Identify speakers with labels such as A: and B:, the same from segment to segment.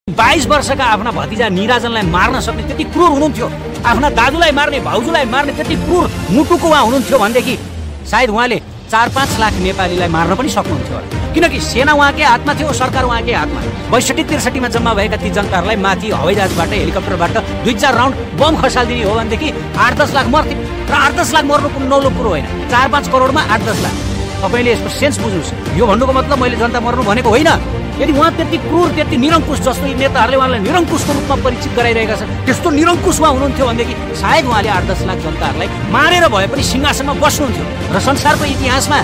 A: 22 वर्षका आफ्ना भतिजा निराजनलाई मार्न सक्ने त्यति क्रूर हुनुहुन्थ्यो, आफ्ना दाजुलाई मार्ने भाउजूलाई मार्ने त्यति क्रूर मुटुको उहाँ हुनुहुन्थ्यो भनेदेखि सायद उहाँले 4-5 लाख नेपालीलाई मार्न पनि सक्नुहुन्थ्यो होला। किनकि सेना उहाँकै हातमा थियो, सरकार उहाँकै हातमा। 62-63 मा जम्मा भएका ती जनताहरूलाई माथि हवाईजहाजबाट हेलिकप्टरबाट 2-4 राउन्ड बम खसालिदिने हो भनेदेखि 8-10 लाख मर्थे। र 8-10 लाख मर्नु कुनै नौलो कुरो होइन। 4-5 करोडमा 8-10 लाख। तपाईले यसको सेन्स बुझ्नुस्। यो भन्नुको मतलब मैले जनता मर्नु भनेको होइन। यदि उहाँ त्यति क्रूर, त्यति निरङ्कुश, जस्तो यी नेताहरूले उहाँलाई निरङ्कुशको रूपमा परिचित गराइरहेका छन्, त्यस्तो निरङ्कुश उहाँ हुनुहुन्थ्यो भनेदेखि सायद उहाँले 8-10 लाख जनताहरूलाई मारेर भए पनि सिंहासनमा बस्नुहुन्थ्यो। र संसारको इतिहासमा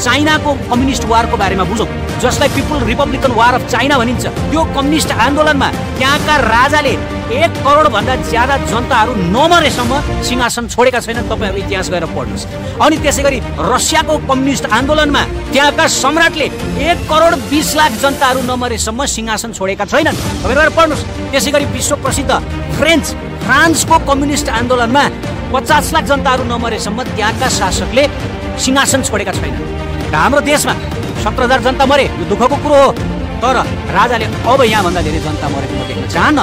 A: चाइनाको कम्युनिस्ट वारको बारेमा बुझौँ, जसलाई people Republican war of China भनिन्छ। त्यो कम्युनिस्ट आन्दोलनमा त्यहाँका राजाले 1 करोड भन्दा ज्यादा जनताहरू नमरेसम्म सिंहासन छोडेका छैनन्। तपाईहरु इतिहास गएर पढ्नुस्। अनि त्यसैगरी रसियाको कम्युनिस्ट आन्दोलनमा त्यहाँका सम्राटले 1 करोड 20 लाख जनताहरू नमरेसम्म सिंहासन छोडेका छैनन्। तपाईहरु गएर पढ्नुस्। त्यसैगरी विश्व प्रसिद्ध फ्रान्सको कम्युनिस्ट आन्दोलनमा 50 लाख जनताहरू नमरेसम्म त्यहाँका शासकले सिंहासन छोडेका छैनन्। र हाम्रो देशमा 17,000 जनता मरे, यो दुःखको कुरो हो। तर राजाले अब यहाँभन्दा धेरै जनता मरेको म देख्न चाहन्न।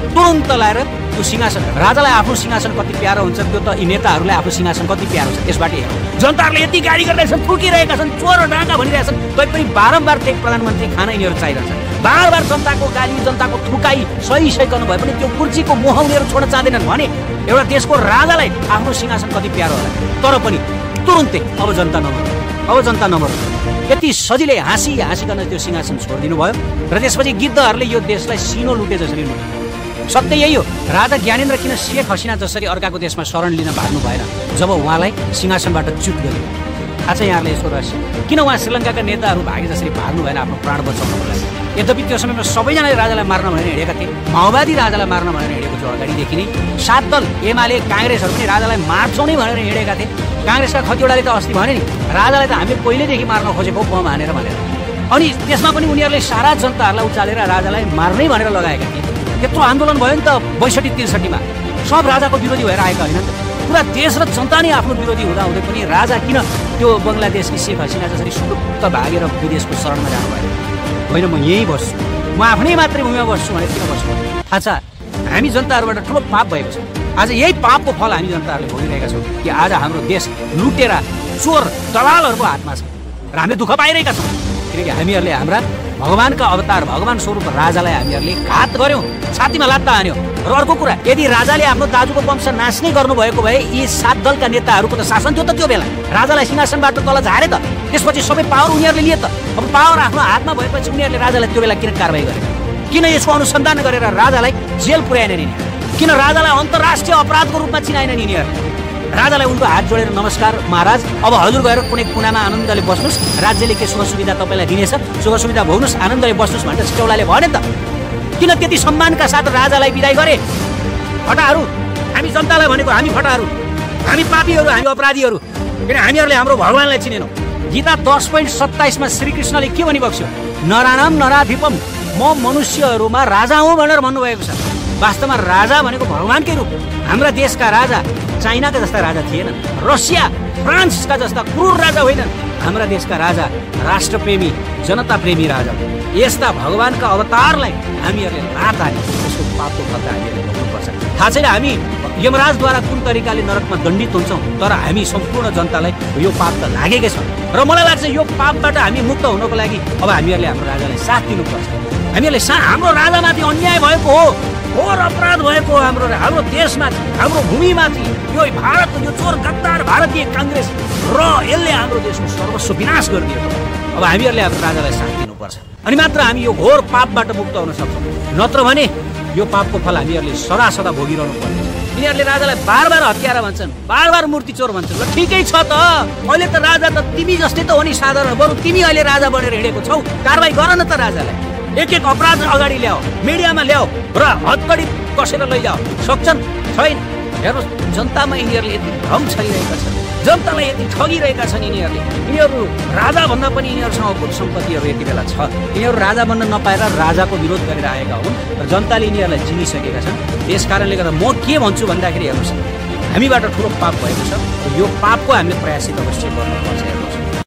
A: तुरुन्त लाएर त्यो सिंहासन, राजालाई आफ्नो सिंहासन कति प्यारो हुन्छ, त्यो त यी नेताहरूलाई आफ्नो सिंहासन कति प्यारो छ त्यसबाट हेरौँ। जनताहरूले यति गाली गरिरहेछन्, थुकिरहेका छन्, चोर डाँगा भनिरहेछन्, तैपनि बारम्बार टेक प्रधानमन्त्री खान यिनीहरू चाहिरहेछन्। बारबार जनताको गाली, जनताको थुकाइ सहिसहिकन भए पनि त्यो कुर्सीको मोह उनीहरू छोड्न चाहँदैनन् भने एउटा देशको राजालाई आफ्नो सिंहासन कति प्यारो होला। तर पनि तुरुन्तै अब जनता नमर्नु, अब जनता नमर्नु, यति सजिलै हाँसिकन त्यो सिंहासन छोडिदिनु भयो। र त्यसपछि गिद्धहरूले यो देशलाई सिनो लुटे जसरी लुटे। सत्य यही हो। राजा ज्ञानेन्द्र किन शेख हसिना जसरी अर्काको देशमा शरण लिन भाग्नु भएन जब उहाँलाई सिंहासनबाट च्युत गरियो? थाहा छ यहाँहरूले यसको रहस्य? किन उहाँ श्रीलङ्काका नेताहरू भागे जसरी भाग्नु भएन आफ्नो प्राण बचाउनको लागि? यद्यपि त्यो समयमा सबैजनाले राजालाई मार्न भनेर हिँडेका थिए। माओवादी राजालाई मार्न भनेर हिँडेको थियो अगाडिदेखि नै। 7 दल एमाले काङ्ग्रेसहरू पनि राजालाई मार्छौँ नै भनेर हिँडेका थिए। काङ्ग्रेसका खतिवडाले त अस्ति भने नि राजालाई त हामीले पहिल्यैदेखि मार्न खोजेको बम हानेर भनेर। अनि त्यसमा पनि उनीहरूले सारा जनताहरूलाई उचालेर राजालाई मार्नै भनेर लगाएका थिए। यत्रो आन्दोलन भयो नि त 62-63 मा। सब राजाको विरोधी भएर आएका होइन नि त। पुरा देश र जनता नै आफ्नो विरोधी हुँदाहुँदै पनि राजा किन त्यो बङ्गलादेशकी शेख हसिना जसरी सुटुक्क भागेर विदेशको शरणमा जानु भयो? होइन, म यहीँ बस्छु, म आफ्नै मातृभूमिमा बस्छु भने किन बस्छु? थाहा छ, हामी जनताहरूबाट ठुलो पाप भएको छ। आज यही पापको फल हामी जनताहरूले भोगिरहेका छौँ कि आज हाम्रो देश लुटेरा, चोर, दलालहरूको हातमा छ र हामीले दुःख पाइरहेका छौँ। किनकि हामीहरूले हाम्रा भगवानका अवतार, भगवान स्वरूप राजालाई हामीहरूले घात गर्यौँ, छातीमा लात्ता हान्यौँ। र अर्को कुरा, यदि राजाले आफ्नो दाजुको वंश नाच्ने गर्नुभएको भए यी 7 दलका नेताहरूको त शासन थियो त त्यो बेला। राजालाई सिंहासनबाट तल झारे त, त्यसपछि सबै पावर उनीहरूले लिए त। अब पावर आफ्नो हातमा भएपछि उनीहरूले राजालाई त्यो बेला किन कारबाही गरे? किन यसको अनुसन्धान गरेर राजालाई जेल पुर्याएनन् यिनीहरू? किन राजालाई अन्तर्राष्ट्रिय अपराधको रूपमा चिनाएनन् यिनीहरू? राजालाई उनको हात जोडेर नमस्कार महाराज, अब हजुर गएर कुनै कुनामा आनन्दले बस्नुहोस्, राज्यले के सुख सुविधा तपाईँलाई दिनेछ, सुख सुविधा भोग्नुहोस्, आनन्दले बस्नुहोस् भनेर सिटौलाले भने त। किन त्यति सम्मानका साथ राजालाई बिदाई गरे? फटाहरू, हामी जनतालाई भनेको हामी फटाहरू, हामी पापीहरू, हामी अपराधीहरू। किन हामीहरूले हाम्रो भगवानलाई चिनेनौँ। गीता 10.27 मा श्रीकृष्णले के भनिबक्स्यो? नराणाम नराधिपम, म मनुष्यहरूमा राजा हुँ भनेर भन्नुभएको छ। वास्तवमा राजा भनेको भगवानकै रूप। हाम्रा देशका राजा चाइनाका जस्ता राजा थिएनन्, रसिया फ्रान्सका जस्ता क्रूर राजा होइनन्। हाम्रा देशका राजा राष्ट्रप्रेमी, जनताप्रेमी राजा। यस्ता भगवानका अवतारलाई हामीहरूले लात हाने, यसको पापको फल हामीहरूले भोग्नुपर्छ। थाहा छैन हामी यमराजद्वारा कुन तरिकाले नरकमा दण्डित हुन्छौँ, तर हामी सम्पूर्ण जनतालाई यो पाप त लागेकै छ। र मलाई लाग्छ यो पापबाट हामी मुक्त हुनको लागि अब हामीहरूले हाम्रो राजालाई साथ दिनुपर्छ। हामीहरूले हाम्रो राजामाथि अन्याय भएको हो, घोर अपराध भएको हो हाम्रो देशमाथि, हाम्रो भूमिमाथि। यो भारत, यो चोर गद्दार भारतीय काङ्ग्रेस र यसले हाम्रो देशको सर्वस्व विनाश गरिदिएको। अब हामीहरूले हाम्रो राजालाई साथ दिनुपर्छ, अनि मात्र हामी यो घोर पापबाट मुक्त हुन सक्छौँ। नत्र भने यो पापको फल हामीहरूले सदा भोगिरहनु पर्ने। यिनीहरूले राजालाई बारबार हत्यारा भन्छन्, बारबार मूर्ति चोर भन्छन्। र ठिकै छ त, अहिले त राजा त तिमी जस्तै त हो नि साधारण, बरु तिमी अहिले राजा बनेर हिँडेको छौ। कारबाही गर न त राजालाई, एक अपराध अगाडि ल्याऊ, मिडियामा ल्याऊ र हतकडी कसेर लैजाऊ। सक्छन्? छैन। हेर्नुहोस्, जनतामा यिनीहरूले यति भ्रम छरिरहेका छन्, जनतालाई यति ठगिरहेका छन्। यिनीहरू राजा भन्दा पनि यिनीहरूसँग अकुत सम्पत्तिहरू यति बेला छ। यिनीहरू राजा बन्न नपाएर राजाको विरोध गरेर आएका हुन् र जनताले यिनीहरूलाई चिनिसकेका छन्। त्यस कारणले गर्दा म के भन्छु भन्दाखेरि हेर्नुहोस्, हामीबाट ठुलो पाप भएको छ, यो पापको हामीले प्रयासित अवश्य गर्नुपर्छ।